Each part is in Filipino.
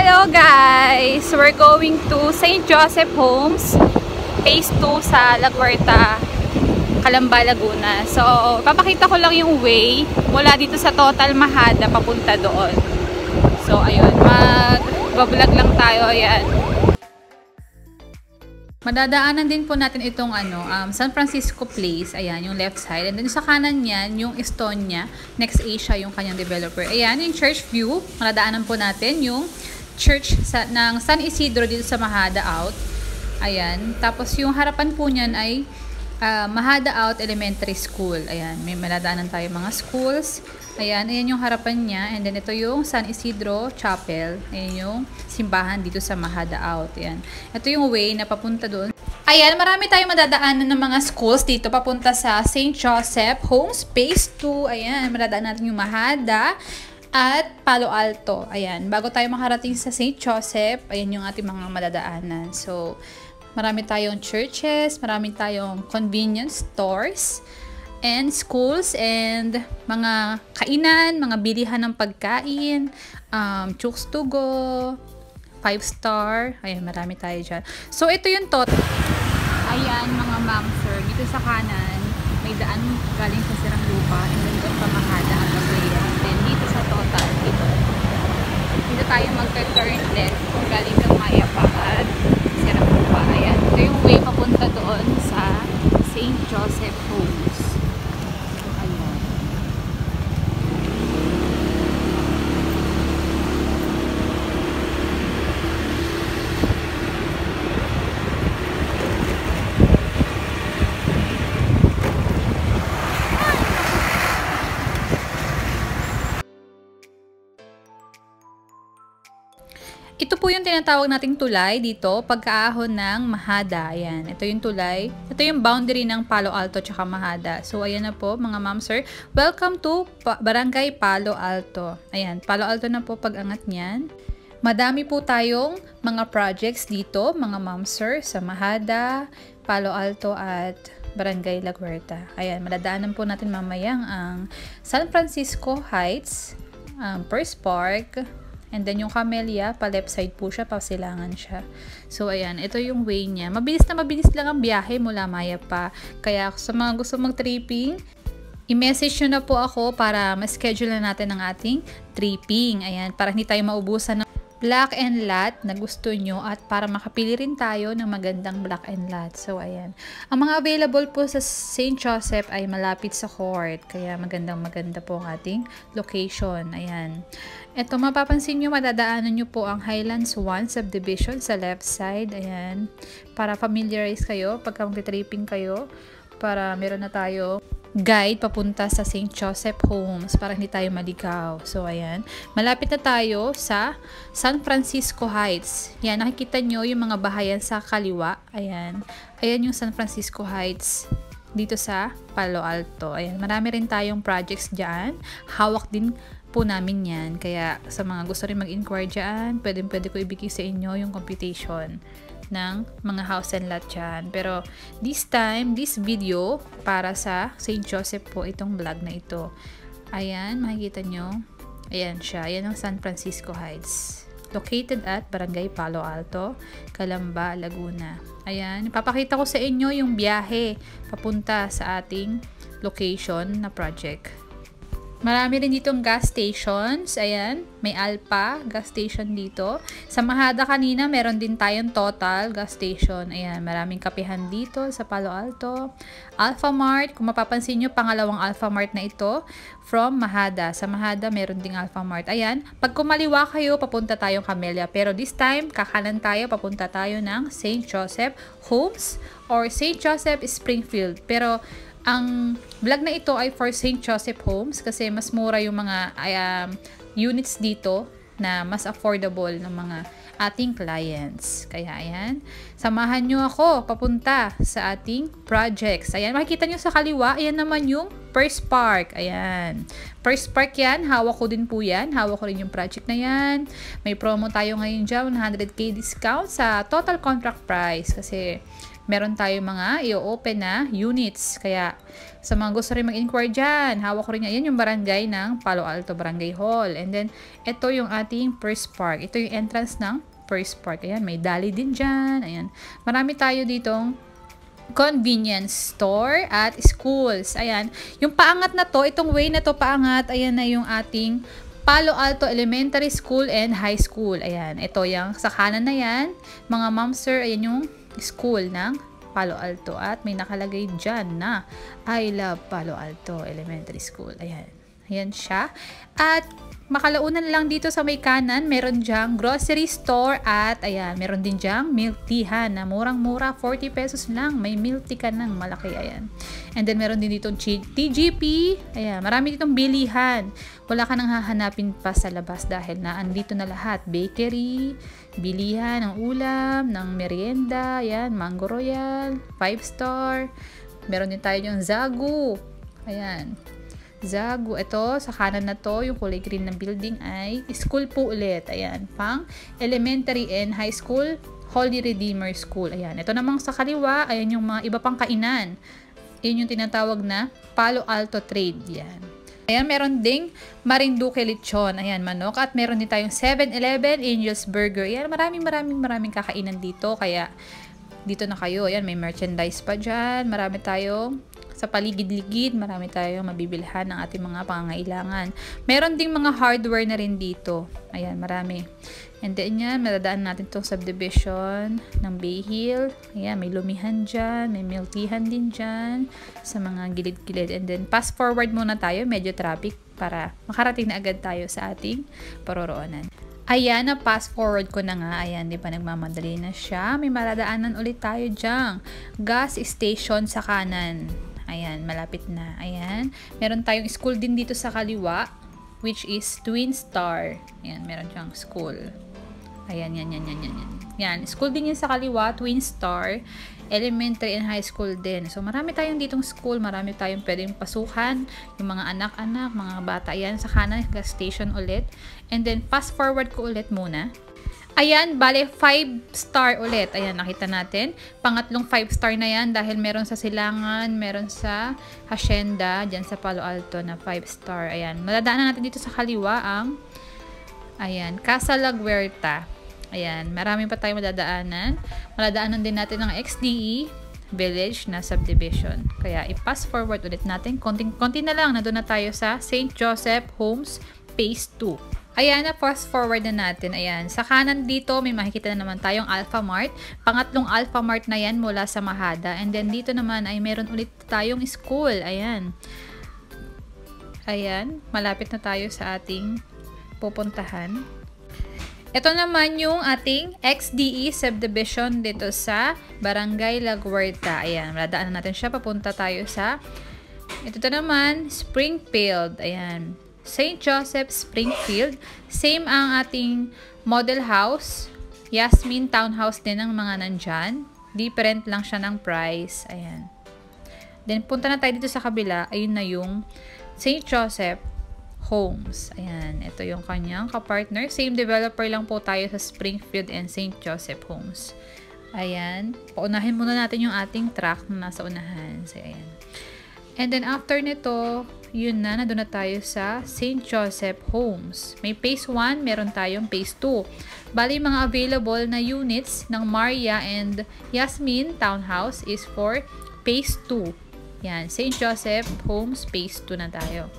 Hello guys! We're going to St. Joseph Homes, Phase 2 sa La Huerta, Calamba, Laguna. So, papakita ko lang yung way mula dito sa Total Mahada papunta doon. So, ayun, mag-vlog lang tayo. Ayan. Madadaanan din po natin itong San Francisco Place. Ayan, yung left side. And then sa kanan niyan, yung Estonia, Next Asia, yung kanyang developer. Ayan, yung church view. Madadaanan po natin yung church ng San Isidro dito sa Mahada Out. Ayan. Tapos yung harapan po niyan ay Mahada Out Elementary School. Ayan. May madadaanan tayo mga schools. Ayan. Ayan yung harapan niya. And then ito yung San Isidro Chapel. Ayan yung simbahan dito sa Mahada Out. Ayan. Ito yung way na papunta doon. Ayan. Marami tayong madadaanan ng mga schools dito papunta sa St. Joseph Homes Phase 2. Ayan. Madadaanan natin yung Mahada at Palo Alto. Ayan. Bago tayo makarating sa St. Joseph, ayan yung ating mga madadaanan. So, marami tayong churches, marami tayong convenience stores, and schools, and mga kainan, mga bilihan ng pagkain, Chooks to go, 5-star. Ayan, marami tayo dyan. So, ito yung total. Ayan, mga ma'am, sir. Dito sa kanan, may daan galing sa Sirang Lupa, and then doon pa Mahada ang Gabriel. Then dito sa Total, dito tayo magka-turn left kung galing kang Mayapa at Sirang Lupa. Ayan, ito yung way papunta doon sa St. Joseph Homes. Ayan. Ito po yung tinatawag nating tulay dito, pagkaahon ng Mahada. Ayan, ito yung tulay. Ito yung boundary ng Palo Alto tsaka Mahada. So, ayan na po mga ma'am sir. Welcome to Barangay Palo Alto. Ayan, Palo Alto na po pag-angat niyan. Madami po tayong mga projects dito, mga ma'am sir, sa Mahada, Palo Alto at Barangay La Huerta. Ayan, madadaanan po natin mamayang ang San Francisco Heights, First Park, and then yung Camellia, pa left side po siya, pasilangan siya. So, ayan, ito yung way niya. Mabilis na mabilis lang ang biyahe mula Mayapa. Kaya sa mga gusto mag-tripping, i-message nyo na po ako para ma-schedule na natin ang ating tripping. Ayan, para hindi tayo maubusan ng black and lot na gusto nyo at para makapili rin tayo ng magandang black and lot. So, ayan. Ang mga available po sa St. Joseph ay malapit sa court. Kaya maganda po ang ating location. Ayan. Ito, mapapansin nyo, madadaanan nyo po ang Highlands 1 subdivision sa left side. Ayan. Para familiarize kayo, pagka mag-tripping kayo, para meron na tayo guide papunta sa St. Joseph Homes para hindi tayo maligaw. So, ayan. Malapit na tayo sa San Francisco Heights. Yan, nakikita nyo yung mga bahayan sa kaliwa. Ayan. Ayan yung San Francisco Heights dito sa Palo Alto. Ayan. Marami rin tayong projects dyan. Hawak din po namin yan. Kaya sa mga gusto rin mag-inquire dyan, pwede ko ibigay sa inyo yung computation ng mga house and lot dyan. Pero this video para sa St. Joseph po itong vlog na ito. Ayan, makikita nyo. Ayan siya. Ayan ang San Francisco Heights. Located at Barangay Palo Alto, Calamba, Laguna. Ayan, ipapakita ko sa inyo yung biyahe papunta sa ating location na project. Marami rin ditong gas stations. Ayan, may Alpa gas station dito. Sa Mahada kanina, meron din tayong Total gas station. Ayan, maraming kapihan dito sa Palo Alto. Alphamart, kung mapapansin nyo, pangalawang Alphamart na ito from Mahada. Sa Mahada, meron ding Alphamart. Ayan, pag kumaliwa kayo, papunta tayong Camellia. Pero this time, kakanan tayo, papunta tayo ng St. Joseph Homes or St. Joseph Springfield. Pero ang vlog na ito ay for St. Joseph Homes kasi mas mura yung mga units dito na mas affordable ng mga ating clients. Kaya ayan, samahan nyo ako papunta sa ating projects. Ayan, makikita nyo sa kaliwa, ayan naman yung First Park. Ayan, First Park yan, hawak ko din po yan. Hawak ko rin yung project na yan. May promo tayo ngayon dyan, 100k discount sa total contract price kasi meron tayo mga i-open na units. Kaya sa mga gusto rin mag-inquire dyan, hawak ko rin yan yung barangay ng Palo Alto Barangay Hall. And then, ito yung ating First Park. Ito yung entrance ng First Park. Ayan, may dali din dyan. Ayan, marami tayo ditong convenience store at schools. Ayan, yung paangat na to, itong way na to paangat, ayan na yung ating Palo Alto Elementary School and High School. Ayan, ito yung sa kanan na yan. Mga ma'am sir, ayan yung school ng Palo Alto at may nakalagay dyan na I love Palo Alto Elementary School. Ayan, ayan siya. At makalaunan lang dito sa may kanan, meron dyang grocery store at ayan, meron din dyang milk teahan na murang-mura, 40 pesos lang. May milk tea ka ng malaki, ayan. And then meron din dito TGP, ayan, marami ditong bilihan. Wala ka nang hahanapin pa sa labas dahil na andito na lahat. Bakery, bilihan ng ulam, ng merienda, ayan, Mango Royal, 5-star. Meron din tayo yung Zagu, ayan. Zagu, ito sa kanan na to, yung kulay green ng building ay school po ulit. Ayan, pang elementary and high school, Holy Redeemer School. Ayan, ito namang sa kaliwa, ayan yung mga iba pang kainan. Ayan yung tinatawag na Palo Alto Trade. Yan. Ayan, meron ding Marinduque Lechon. Ayan, manok. At meron din tayong 7-Eleven, Angel's Burger. Ayan, maraming kakainan dito. Kaya, dito na kayo. Ayan, may merchandise pa dyan. Marami tayong sa paligid-ligid, marami tayong mabibilhan ng ating mga pangangailangan. Meron ding mga hardware na rin dito. Ayan, marami. And then yan, madadaan natin itong subdivision ng Bay Hill. Ayan, may lumihan dyan, may miltihan din dyan sa mga gilid-gilid. And then, pass forward muna tayo, medyo traffic para makarating na agad tayo sa ating paroroonan. Ayan, na pass forward ko na nga. Ayan, di ba nagmamadali na siya. May maradaanan ulit tayo dyan. Gas station sa kanan. Ayan, malapit na. Ayan, meron tayong school din dito sa kaliwa, which is Twin Star. Ayan, meron siyang school. Ayan, yan. Yan, school din yun sa kaliwa, Twin Star, elementary and high school din. So, marami tayong ditong school, marami tayong pwedeng pasukan, yung mga anak-anak, mga bata. Ayan, sa kanan, gas station ulit. And then, fast forward ko ulit muna. Ayan, bale 5-star ulit. Ayan, nakita natin. Pangatlong 5-star na yan dahil meron sa Silangan, meron sa Hacienda, dyan sa Palo Alto na 5-star. Ayan, madadaanan natin dito sa kaliwa ang, ayan, Casa La Huerta. Ayan, marami pa tayong madadaanan. Madadaanan din natin ang XDE Village na subdivision. Kaya, i-pass forward ulit natin. Konti na lang, nandun na tayo sa St. Joseph Homes Phase 2. Ayan, na fast forward na natin. Ayan, sa kanan dito may makikita na naman tayong Alphamart. Pangatlong Alphamart na yan mula sa Mahada. And then dito naman ay meron ulit tayong school. Ayan. Ayan, malapit na tayo sa ating pupuntahan. Ito naman yung ating XDE subdivision dito sa Barangay La Huerta. Ayan, maladaanan natin siya. Papunta tayo sa, ito naman, Springfield. Ayan. St. Joseph Springfield. Same ang ating model house. Yasmin Townhouse din ang mga nandyan. Different lang siya ng price. Ayan. Then, punta na tayo dito sa kabila. Ayun na yung St. Joseph Homes. Ayan. Ito yung kanyang kapartner. Same developer lang po tayo sa Springfield and St. Joseph Homes. Ayan. Paunahin muna natin yung ating truck na nasa unahan. So, ayan. And then, after nito, yun na, nandun na tayo sa St. Joseph Homes. May phase 1, meron tayong phase 2. Bali, mga available na units ng Maria and Yasmin Townhouse is for phase 2. Yan, St. Joseph Homes phase 2 na tayo.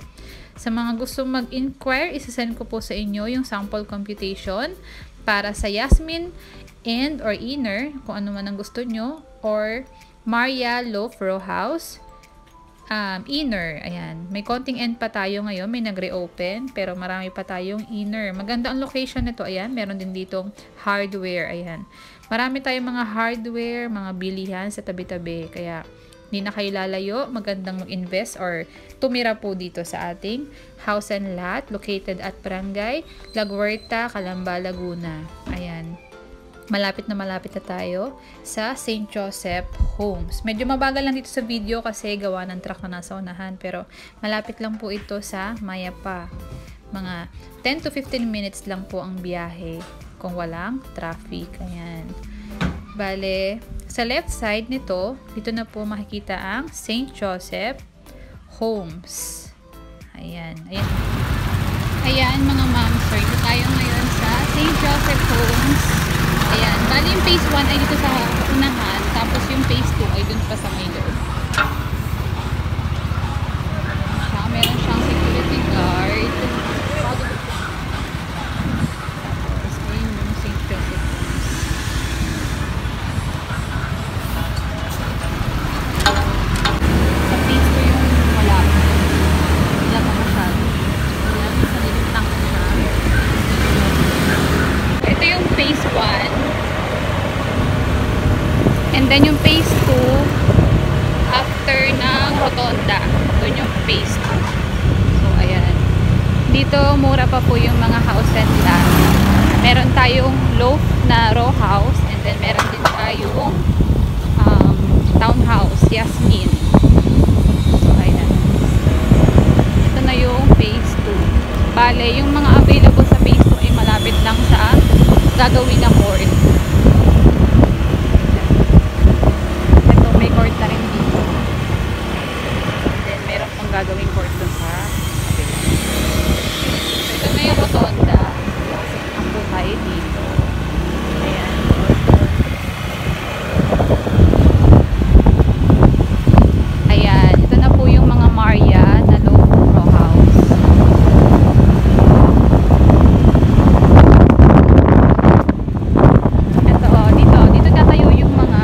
Sa mga gusto mag-inquire, isasend ko po sa inyo yung sample computation para sa Yasmin and or Inner, kung ano man ang gusto nyo, or Maria Loaf Row House. Inner, ayan. May konting end pa tayo ngayon. May nag-reopen, pero marami pa tayong inner. Maganda ang location nito, ayan. Meron din ditong hardware, ayan. Marami tayong mga hardware, mga bilihan sa tabi-tabi. Kaya, hindi na kayo lalayo. Magandang mag-invest or tumira po dito sa ating house and lot located at Barangay La Huerta, Calamba, Laguna. Ayan. Malapit na tayo sa St. Joseph Homes. Medyo mabagal lang dito sa video kasi gawa ng truck na nasa unahan. Pero malapit lang po ito sa Mayapa. Mga 10 to 15 minutes lang po ang biyahe kung walang traffic. Ayan. Bale, sa left side nito, dito na po makikita ang St. Joseph Homes. Ayan. Ayan. Ayan mga ma'am, sir. Dito tayo ngayon sa St. Joseph Homes. Ayan. Bale, yung phase 1 ay dito sa unahan. Tapos yung phase 2 ay dun pa sa may loob. Meron siyang security guard. Tapos, ayun yung St. Joseph Homes. Sa phase 2 yung wala. Wala pa masyado. Wala pa sa nilintang siya. Ito yung phase 1. And then yung phase 2, after ng Rotonda. Ito yung phase 2. So, ayan. Dito, mura pa po yung mga house and lot. Meron tayong loft na row house. And then, meron din tayong townhouse, Yasmin. So, ayan. Ito na yung phase 2. Bale, yung mga available sa phase 2 ay malapit lang sa gagawin na court. Ito, may court na rin dito. And then, meron pang gagawing court dun sa ito na yung rotonda. Ang buhay dito. Ayan. Ayan. Ito na po yung mga Maria na low row house. Ito o. Dito tatayo yung mga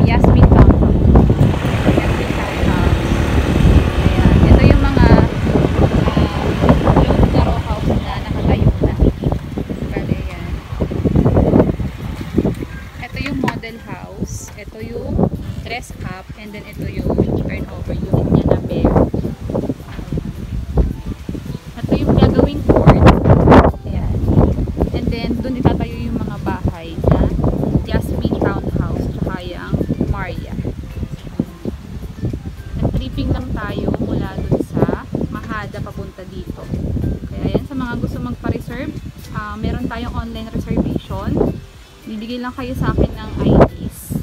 Yasmin townhouse. Yasmin townhouse. Ayan. Ito yung mga house. Ito yung dress up and then ito yung turnover yung niya na bear. Ito yung gagawing court. Ayan. And then dun itatayo yung mga bahay na Yasmin Townhouse tsaka yung Maria. Nag-tripping lang tayo mula dun sa Mahada papunta dito. Kaya yan, sa mga gusto magpa-reserve, meron tayong online reservation. Bibigay lang kayo sa akin ng IDs.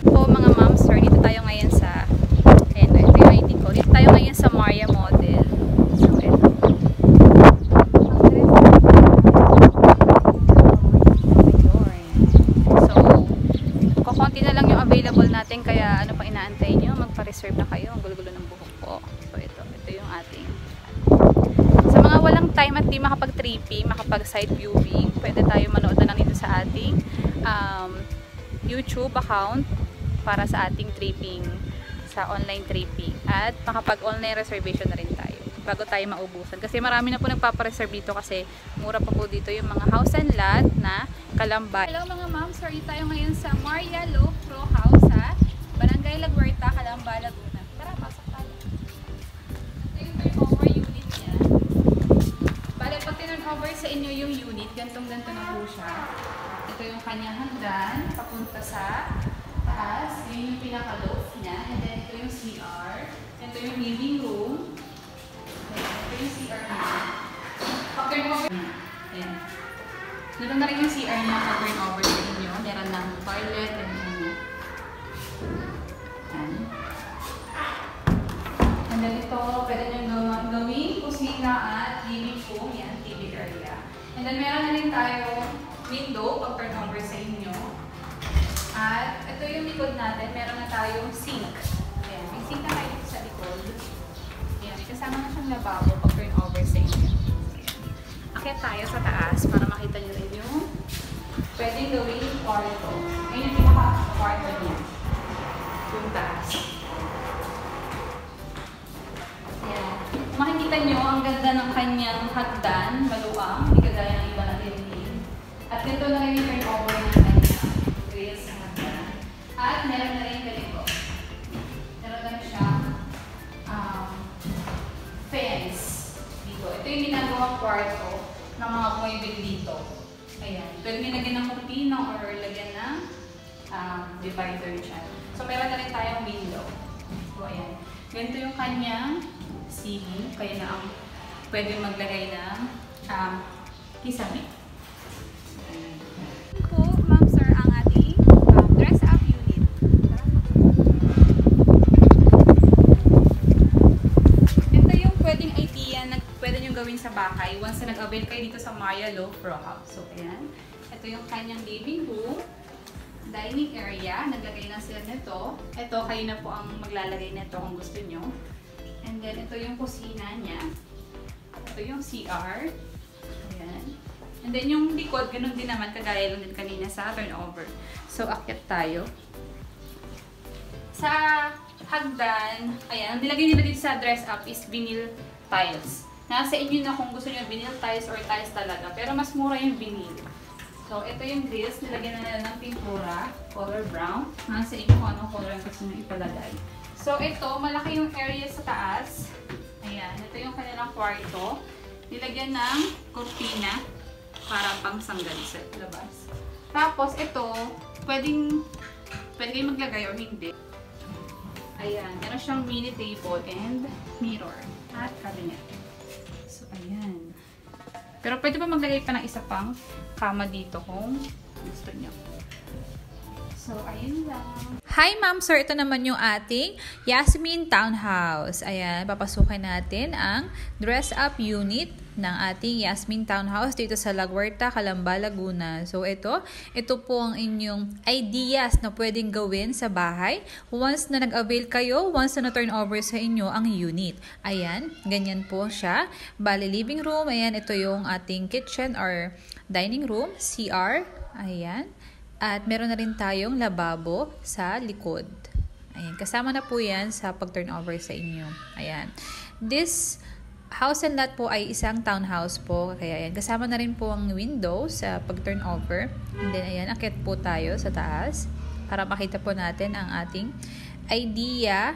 Po mga ma'am, sir, dito tayo ngayon sa ito yung ID ko. Dito tayo ngayon sa Maria Model. So, ito. So, kukunti na lang yung available natin. Kaya ano pang inaantay nyo? Magpa-reserve na kayo. Ang gulo-gulo ng buhok ko. So, ito yung ating walang time at di makapag-tripping, makapag-side viewing, pwede tayo manood na lang dito sa ating YouTube account para sa ating tripping, sa online tripping. At makapag-online reservation na rin tayo bago tayo maubusan. Kasi marami na po nagpapareserve dito kasi mura pa po dito yung mga house and lot na Kalamba. Hello mga ma'am, sorry tayo ngayon sa Maria Low Row House sa Barangay Laguerta, Calamba, Laguna. Tara, pasok tayo. Ito yung turnover unit niya. Pag tinurnover sa inyo yung unit, gantong-ganto na po siya. Ito yung kanyang hagdan, papunta sa taas. Yun yung pinaka-loft niya. And then ito yung CR. Ito yung living room. Ito yung CR niya. Pag-turnover. Ayan. Meron na rin yung CR niya pag-turnover sa inyo. Meron ng toilet and ayan. And then ito, pwede nyo gawin kusina at living room. Yan, TV area. And then meron na rin tayo window pag turnover sa inyo. At ito yung likod natin. Meron na tayong sink. Ayan, may sink na tayo sa likod. Ayan, may kasama na siyang lababo pag turnover sa inyo. Ayan. Akyat tayo sa taas para makita nyo rin yung pwedeng gawin kwarto. Ayun yung pinaka-kwarto niya. Yung taas. Ayan. Makikita nyo, ang ganda ng kanyang hagdan, maluang, hindi kagaya ng iba na din. At ito na rin yung turnover ng kanyang grills na hagdan. At meron na rin ganito. Meron na siyang fence dito. Ito yung ginagawang kwarto ng mga bumibili dito. Ayan. Pwede nyo lagyan ng kurtina or lagyan ng divider dyan. So, meron na rin tayong window. So, ayan. Ganito yung kanyang ceiling. Kaya na ang pwede maglagay ng kisame. Po, Maya Loaf Row House. So, ayan. Ito yung kanyang living room. Dining area. Naglagay na sila nito. Ito, kayo na po ang maglalagay nito kung gusto nyo. And then, ito yung kusina niya. Ito yung CR. Ayan. And then, yung likod, ganun din naman. Kagaya lang din kanina sa turnover. So, akyat tayo. Sa hagdan, ayan, ang nilagay nila dito sa dress up is vinyl tiles. Nasa inyo na kung gusto nyo vinyl tiles or tiles talaga. Pero mas mura yung vinyl. So, ito yung grills. Nilagyan na nila ng pintura. Color brown. Nasa inyo kung anong color ang gusto nyo ipalagay. So, ito, malaki yung area sa taas. Ayan, ito yung kanilang kwarto. Nilagyan ng kurtina para pang sanggal sa labas. Tapos, ito, pwede kayong maglagay or hindi. Ayan, meron siyang mini table and mirror at cabinet. So, ayan. Pero pwede pa maglagay pa ng isa pang kama dito kung gusto niyo. So, ayun lang. Hi, ma'am, sir. Ito naman yung ating Yasmin Townhouse. Ayan, papasukin natin ang dress-up unit ng ating Yasmin Townhouse dito sa La Huerta, Calamba, Laguna. So, ito po ang inyong ideas na pwedeng gawin sa bahay once na nag-avail kayo, once na na-turn over sa inyo ang unit. Ayan, ganyan po siya. Bali, living room. Ayan, ito yung ating kitchen or dining room, CR. Ayan. At meron na rin tayong lababo sa likod. Ayan, kasama na po yan sa pag-turnover sa inyo. Ayan. This house and lot po ay isang townhouse po. Kaya ayan, kasama na rin po ang window sa pag-turnover. And then ayan, akit po tayo sa taas para makita po natin ang ating idea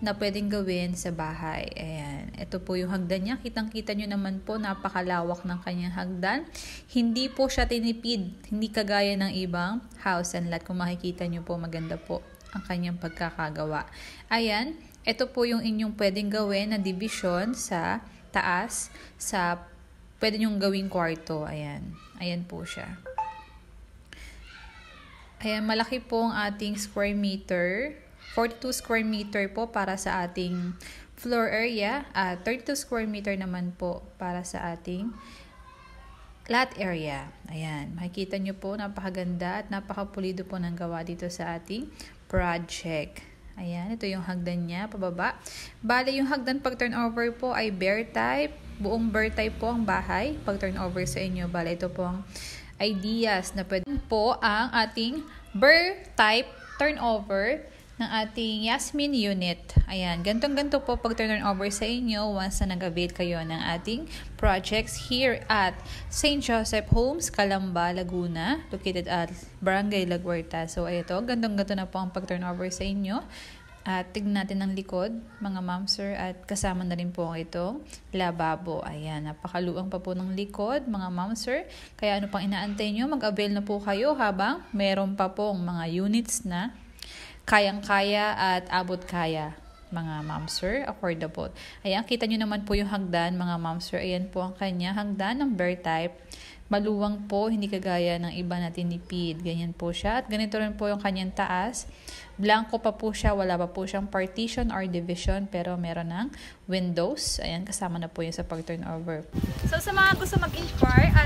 na pwedeng gawin sa bahay. Ayan. Ito po yung hagdan niya. Kitang-kita nyo naman po, napakalawak ng kanyang hagdan. Hindi po siya tinipid. Hindi kagaya ng ibang house and lot. Kung makikita nyo po, maganda po ang kanyang pagkakagawa. Ayan. Ito po yung inyong pwedeng gawin na division sa taas. Pwede nyong gawing kwarto. Ayan. Ayan po siya. Ayan. Malaki po ang ating square meter. 42 square meter po para sa ating floor area at 32 square meter naman po para sa ating lot area. Ayan, makikita nyo po, napakaganda at napakapulido po ng gawa dito sa ating project. Ayan, ito yung hagdan niya, pababa. Bale, yung hagdan pag turnover po ay bare type. Buong bare type po ang bahay pag turnover sa inyo. Bale, ito po ang ideas na pwede po ang ating bare type turnover ng ating Yasmin unit. Ayan, gantong-ganto po pag turnover sa inyo once na nag-avail kayo ng ating projects here at St. Joseph Homes, Calamba, Laguna, located at Barangay La Huerta. So, ito, gantong-ganto na po ang pag-turnover sa inyo. At tignan natin ang likod, mga ma'am sir, at kasama na rin po itong lababo. Ayan, napakaluang pa po ng likod, mga ma'am sir. Kaya ano pang inaantay nyo, mag-avail na po kayo habang meron pa pong mga units na kayang-kaya at abot kaya, mga ma'am sir, affordable. Ayan, kita nyo naman po yung hagdan, mga ma'am sir. Ayan po ang kanya hagdan ng bare type. Maluwang po, hindi kagaya ng iba na tinipid. Ganyan po siya. At ganito rin po yung kanyang taas. Blanco pa po siya, wala pa po siyang partition or division, pero meron ng windows. Ayan, kasama na po yun sa pag-turnover. So, sa mga gusto mag-inquire at